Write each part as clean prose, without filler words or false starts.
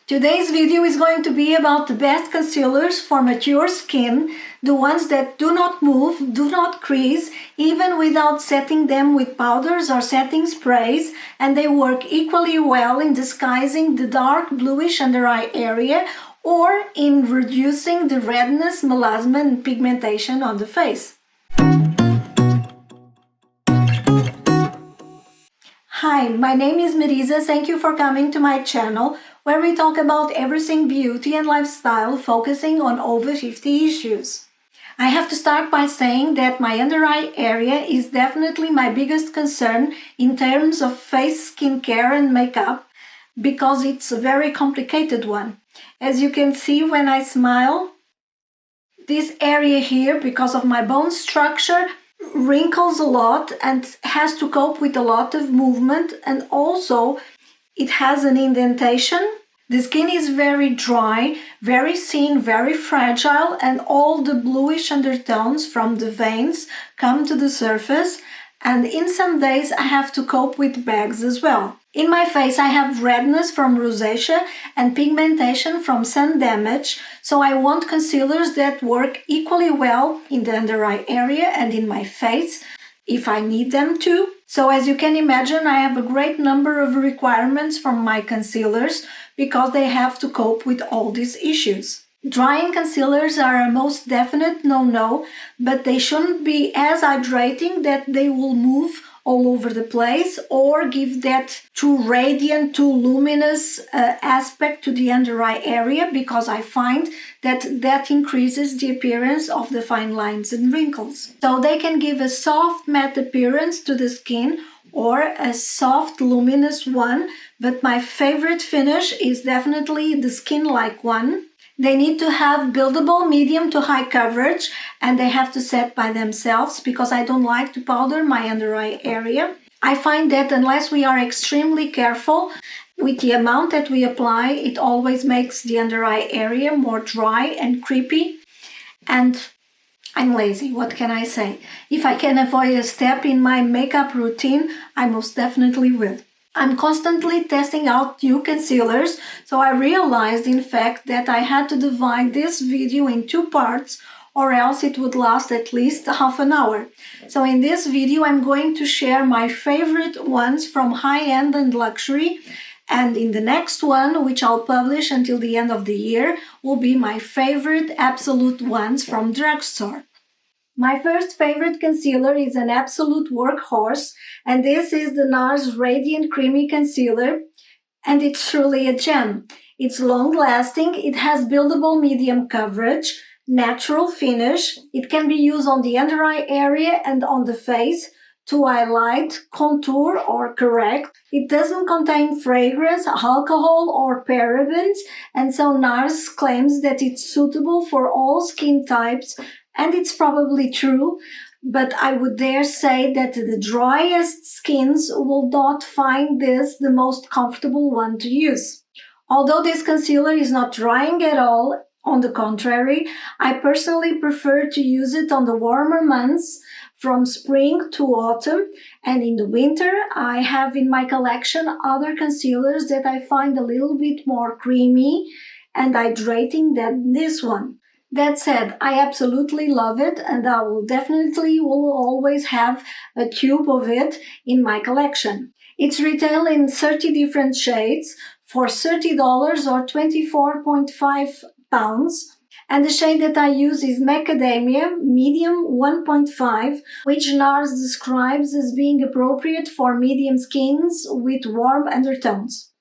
Today's video is going to be about the best concealers for mature skin, the ones that do not move, do not crease, even without setting them with powders or setting sprays, and they work equally well in disguising the dark bluish under eye area or in reducing the redness, melasma and pigmentation on the face. Hi, my name is Marisa. Thank you for coming to my channel, where we talk about everything beauty and lifestyle, focusing on over 50 issues. I have to start by saying that my under eye area is definitely my biggest concern in terms of face skincare and makeup, because it's a very complicated one. As you can see when I smile, this area here, because of my bone structure, wrinkles a lot and has to cope with a lot of movement, and also it has an indentation. The skin is very dry, very thin, very fragile, and all the bluish undertones from the veins come to the surface, and in some days I have to cope with bags as well. In my face I have redness from rosacea and pigmentation from sun damage, so I want concealers that work equally well in the under eye area and in my face if I need them to. So as you can imagine, I have a great number of requirements from my concealers because they have to cope with all these issues. Drying concealers are a most definite no-no, but they shouldn't be as hydrating that they will move all over the place or give that too radiant, too luminous aspect to the under eye area, because I find that increases the appearance of the fine lines and wrinkles. So they can give a soft matte appearance to the skin or a soft luminous one, but my favorite finish is definitely the skin-like one. They need to have buildable medium to high coverage, and they have to set by themselves because I don't like to powder my under eye area. I find that unless we are extremely careful with the amount that we apply, it always makes the under eye area more dry and creepy. And I'm lazy, what can I say? If I can avoid a step in my makeup routine, I most definitely will. I'm constantly testing out new concealers, so I realized in fact that I had to divide this video in two parts, or else it would last at least half an hour. So in this video I'm going to share my favorite ones from high-end and luxury, and in the next one, which I'll publish until the end of the year, will be my favorite absolute ones from drugstore. My first favorite concealer is an absolute workhorse, and this is the Nars Radiant Creamy Concealer, and it's truly a gem. It's long-lasting, it has buildable medium coverage, natural finish, it can be used on the under eye area and on the face to highlight, contour or correct. It doesn't contain fragrance, alcohol or parabens, and so Nars claims that it's suitable for all skin types. And it's probably true, but I would dare say that the driest skins will not find this the most comfortable one to use. Although this concealer is not drying at all, on the contrary, I personally prefer to use it on the warmer months from spring to autumn, and in the winter I have in my collection other concealers that I find a little bit more creamy and hydrating than this one. That said, I absolutely love it, and I will always have a tube of it in my collection. It's retailed in 30 different shades for $30 or 24.5 pounds. And the shade that I use is Macadamia, medium 1.5, which Nars describes as being appropriate for medium skins with warm undertones.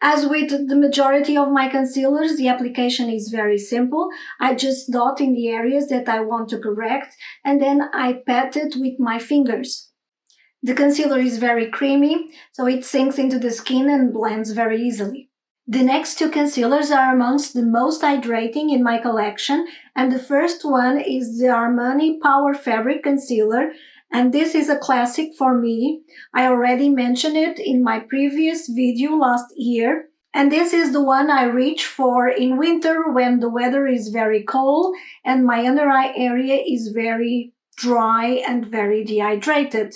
As with the majority of my concealers, the application is very simple. I just dot in the areas that I want to correct, and then I pat it with my fingers. The concealer is very creamy, so it sinks into the skin and blends very easily. The next two concealers are amongst the most hydrating in my collection, and the first one is the Armani Power Fabric Concealer, and this is a classic for me. I already mentioned it in my previous video last year, and this is the one I reach for in winter when the weather is very cold and my under eye area is very dry and very dehydrated.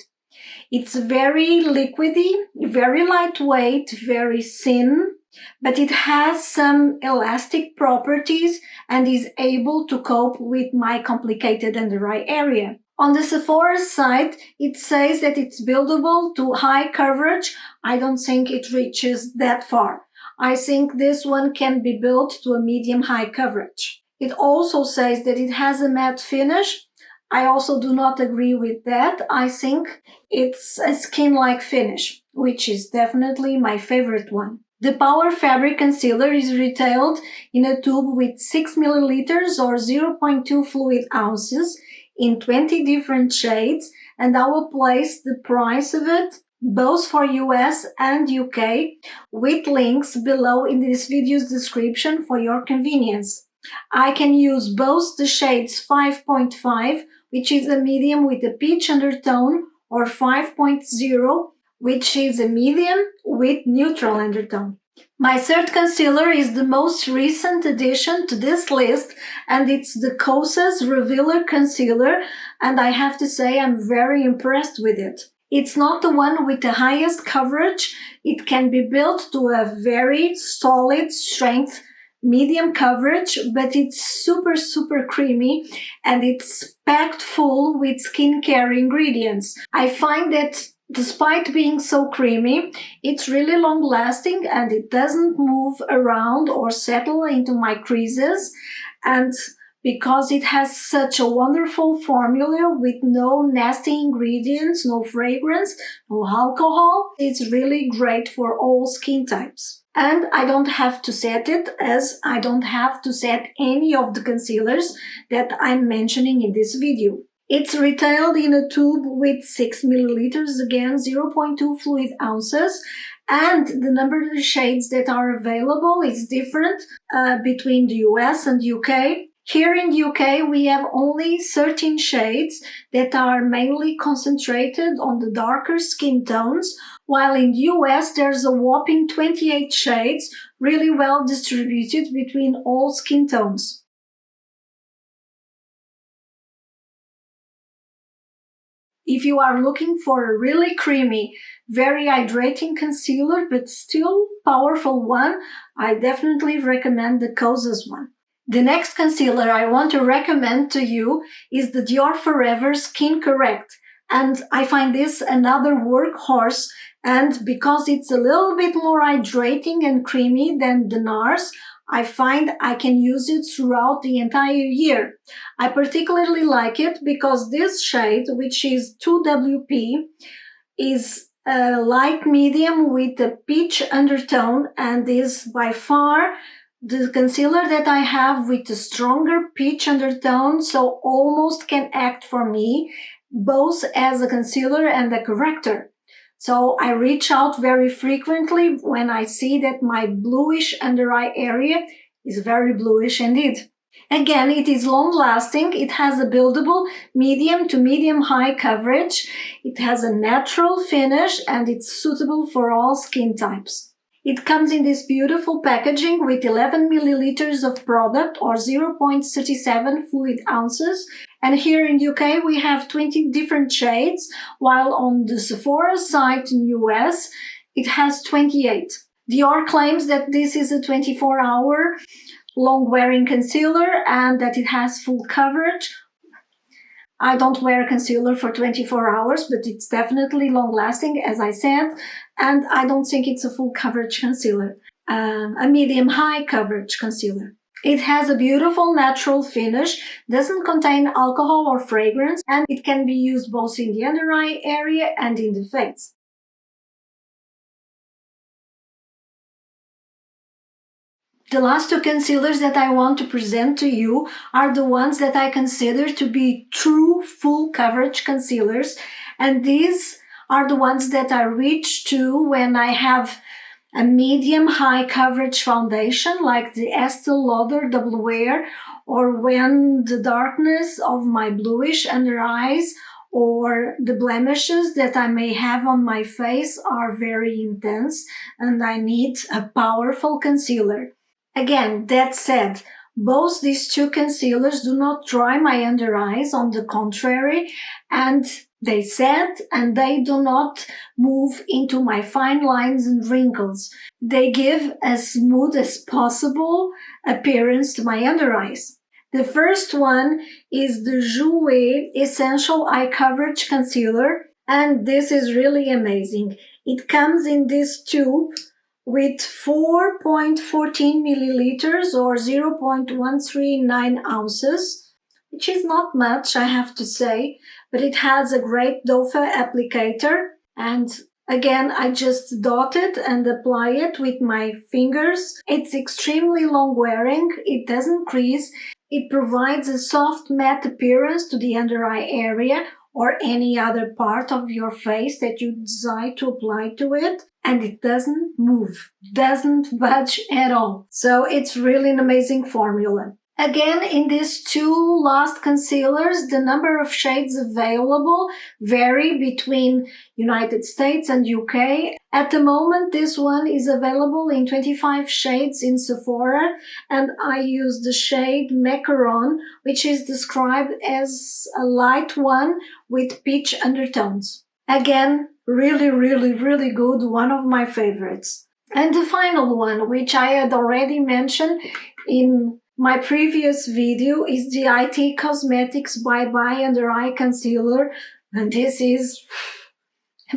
It's very liquidy, very lightweight, very thin, but it has some elastic properties and is able to cope with my complicated under eye area. On the Sephora site, it says that it's buildable to high coverage. I don't think it reaches that far. I think this one can be built to a medium-high coverage. It also says that it has a matte finish. I also do not agree with that. I think it's a skin-like finish, which is definitely my favorite one. The Power Fabric Concealer is retailed in a tube with 6 milliliters or 0.2 fluid ounces in 20 different shades, and I will place the price of it both for US and UK with links below in this video's description for your convenience. I can use both the shades 5.5, which is a medium with a peach undertone, or 5.0, which is a medium with neutral undertone. My third concealer is the most recent addition to this list, and it's the Kosas Revealer Concealer, and I have to say I'm very impressed with it. It's not the one with the highest coverage. It can be built to a very solid strength medium coverage, but it's super creamy and it's packed full with skincare ingredients. I find that despite being so creamy, it's really long lasting and it doesn't move around or settle into my creases. And because it has such a wonderful formula with no nasty ingredients, no fragrance, no alcohol, it's really great for all skin types. And I don't have to set it, as I don't have to set any of the concealers that I'm mentioning in this video. It's retailed in a tube with 6 milliliters, again 0.2 fluid ounces, and the number of shades that are available is different between the US and UK. Here in the UK, we have only 13 shades that are mainly concentrated on the darker skin tones, while in the US there's a whopping 28 shades, really well distributed between all skin tones. If you are looking for a really creamy, very hydrating concealer, but still powerful one, I definitely recommend the Kosas one. The next concealer I want to recommend to you is the Dior Forever Skin Correct. And I find this another workhorse, and because it's a little bit more hydrating and creamy than the Nars, I find I can use it throughout the entire year. I particularly like it because this shade, which is 2WP, is a light medium with a peach undertone and is by far the concealer that I have with a stronger peach undertone, so almost can act for me both as a concealer and a corrector. So I reach out very frequently when I see that my bluish under eye area is very bluish indeed. Again, it is long lasting. It has a buildable medium to medium high coverage. It has a natural finish and it's suitable for all skin types. It comes in this beautiful packaging with 11 milliliters of product or 0.37 fluid ounces. And here in UK we have 20 different shades, while on the Sephora site in US it has 28. Dior claims that this is a 24-hour long-wearing concealer and that it has full coverage. I don't wear concealer for 24 hours, but it's definitely long-lasting, as I said, and I don't think it's a full coverage concealer, a medium-high coverage concealer. It has a beautiful natural finish, doesn't contain alcohol or fragrance, and it can be used both in the under eye area and in the face. The last two concealers that I want to present to you are the ones that I consider to be true full coverage concealers, and these are the ones that I reach to when I have a medium high coverage foundation like the Estée Lauder Double Wear, or when the darkness of my bluish under eyes or the blemishes that I may have on my face are very intense and I need a powerful concealer. Again, that said, both these two concealers do not dry my under eyes, on the contrary, and They set and they do not move into my fine lines and wrinkles. They give as smooth as possible appearance to my under eyes. The first one is the Jouer Essential Eye Coverage Concealer, and this is really amazing. It comes in this tube with 4.14 milliliters or 0.139 ounces, which is not much, I have to say, but it has a great doe applicator. And again, I just dot it and apply it with my fingers. It's extremely long wearing, it doesn't crease, it provides a soft matte appearance to the under eye area or any other part of your face that you decide to apply to it. And it doesn't move, doesn't budge at all. So it's really an amazing formula. Again, in these two last concealers, the number of shades available vary between United States and UK. At the moment, this one is available in 25 shades in Sephora, and I use the shade Macaron, which is described as a light one with peach undertones. Again, really, really, really good, one of my favorites. And the final one, which I had already mentioned in my previous video, is the IT Cosmetics Bye Bye Under Eye Concealer, and this is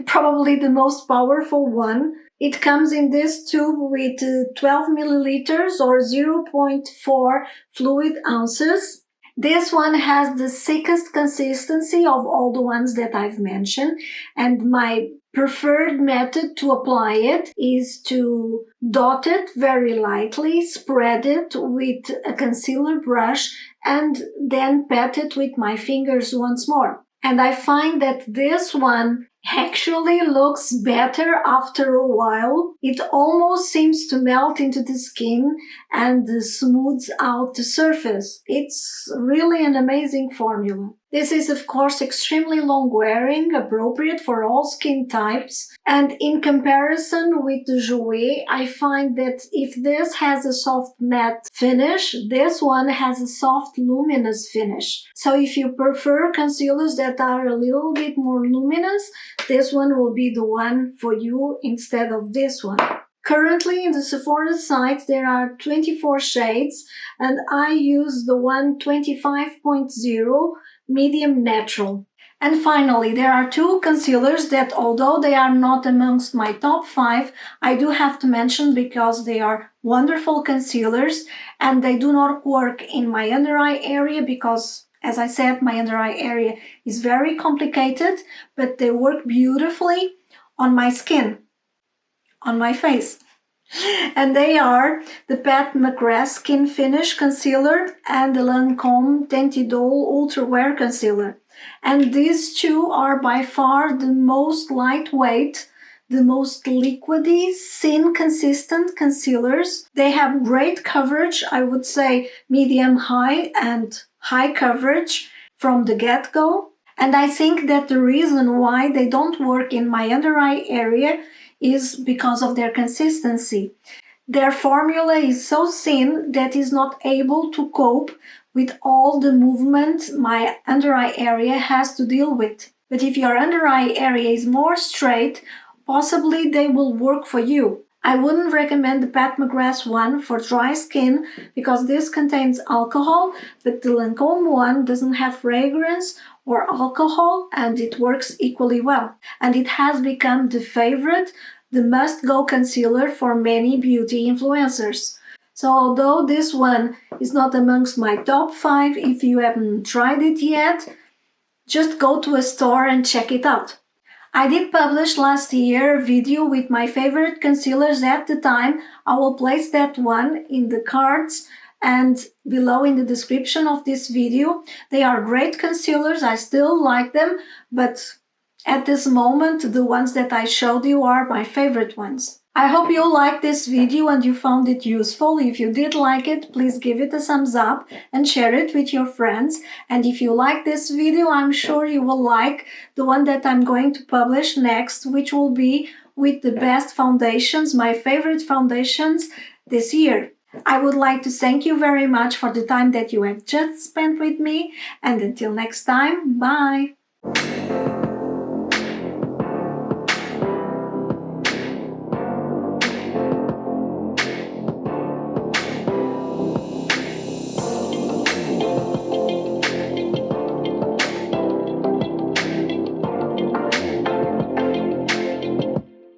probably the most powerful one. It comes in this tube with 12 milliliters or 0.4 fluid ounces. This one has the thickest consistency of all the ones that I've mentioned, and my preferred method to apply it is to dot it very lightly, spread it with a concealer brush, and then pat it with my fingers once more. And I find that this one actually looks better after a while. It almost seems to melt into the skin and smooths out the surface. It's really an amazing formula. This is, of course, extremely long wearing, appropriate for all skin types. And in comparison with the Jouer, I find that if this has a soft matte finish, this one has a soft luminous finish. So if you prefer concealers that are a little bit more luminous, this one will be the one for you instead of this one. Currently in the Sephora site there are 24 shades, and I use the one 25.0 medium natural. And finally, there are two concealers that, although they are not amongst my top 5, I do have to mention because they are wonderful concealers and they do not work in my under eye area because, as I said, my under eye area is very complicated, but they work beautifully on my skin, on my face. And they are the Pat McGrath Skin Finish Concealer and the Lancome Tentidol Ultra Wear Concealer. And these two are by far the most lightweight, the most liquidy, thin, consistent concealers. They have great coverage, I would say medium-high and high coverage from the get-go. And I think that the reason why they don't work in my under eye area is because of their consistency. Their formula is so thin that is not able to cope with all the movement my under eye area has to deal with. But if your under eye area is more straight, possibly they will work for you. I wouldn't recommend the Pat McGrath one for dry skin because this contains alcohol, but the Lancome one doesn't have fragrance or alcohol and it works equally well. And it has become the favorite, the must-go concealer for many beauty influencers. So although this one is not amongst my top 5, if you haven't tried it yet, just go to a store and check it out. I did publish last year a video with my favorite concealers at the time. I will place that one in the cards and below in the description of this video. They are great concealers, I still like them, but at this moment the ones that I showed you are my favorite ones. I hope you liked this video and you found it useful. If you did like it, please give it a thumbs up and share it with your friends. And if you like this video, I'm sure you will like the one that I'm going to publish next, which will be with the best foundations, my favorite foundations this year. I would like to thank you very much for the time that you have just spent with me, and until next time, bye!